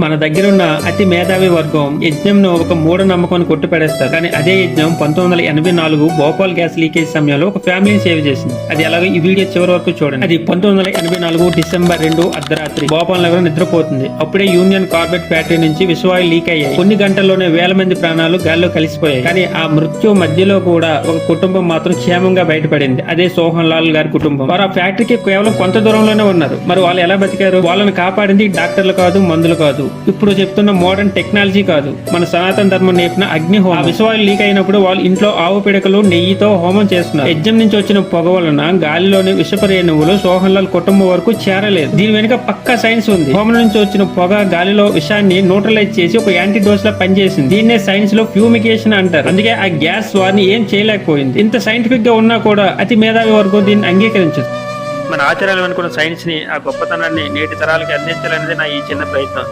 మన దగ్గరున్న అతి మేధావి వర్గం యజ్ఞంను ఒక మూఢ నమ్మకం కొట్టుపడేస్తారు. కానీ అదే యజ్ఞం 1984 భోపాల్ గ్యాస్ లీకేజ్ సమయంలో ఒక ఫ్యామిలీని సేవ్ చేసింది. అది ఎలాగో ఈ వీడియో చివరి వరకు చూడండి. అది 1984 డిసెంబర్ 2 అర్ధరాత్రి భోపాల్ నగరం నిద్రపోతుంది. అప్పుడే యూనియన్ కార్బెట్ ఫ్యాక్టరీ నుంచి విషవాయువు లీక్ అయ్యాయి. కొన్ని గంటల్లోనే వేల మంది ప్రాణాలు గాల్లో కలిసిపోయాయి. కానీ ఆ మృత్యు మధ్యలో కూడా ఒక కుటుంబం మాత్రం క్షేమంగా బయటపడింది. అదే సోహన్ లాల్ గారి కుటుంబం. వారు ఆ ఫ్యాక్టరీకి కేవలం కొంత దూరంలోనే ఉన్నారు. మరి వాళ్ళు ఎలా బతికారు? వాళ్ళని కాపాడింది డాక్టర్లు కాదు, మందులు కాదు, ఇప్పుడు చెప్తున్న మోడర్న్ టెక్నాలజీ కాదు, మన సనాతన ధర్మం నేర్పిన అగ్నిహోమం. ఆ విషవాయువు లీక్ అయినప్పుడు వాళ్ళు ఇంట్లో ఆవు పిడకలు నెయ్యితో హోమం చేస్తున్నారు. యజ్ఞం నుంచి వచ్చిన పొగ వలన గాలిలోని విషపరేణువులు సోహన్లాల్ కుటుంబం వరకు చేరలేదు. దీని వెనుక పక్కా సైన్స్ ఉంది. హోమం నుంచి వచ్చిన పొగ గాలిలో విషాన్ని న్యూట్రలైజ్ చేసి ఒక యాంటీడోస్ లా పనిచేసింది. దీన్నే సైన్స్ లో ఫ్యూమిగేషన్ అంటారు. అందుకే ఆ గ్యాస్ వారిని ఏం చేయలేకపోయింది. ఇంత సైంటిఫిక్ గా ఉన్నా కూడా అతి మేధావి వరకు దీన్ని అంగీకరించదు. మన ఆచార్యాలు అనుకున్న సైన్స్ ని, ఆ గొప్పతనాన్ని నేటి తరాలకి అందించాలనేది నా ఈ చిన్న ప్రయత్నం.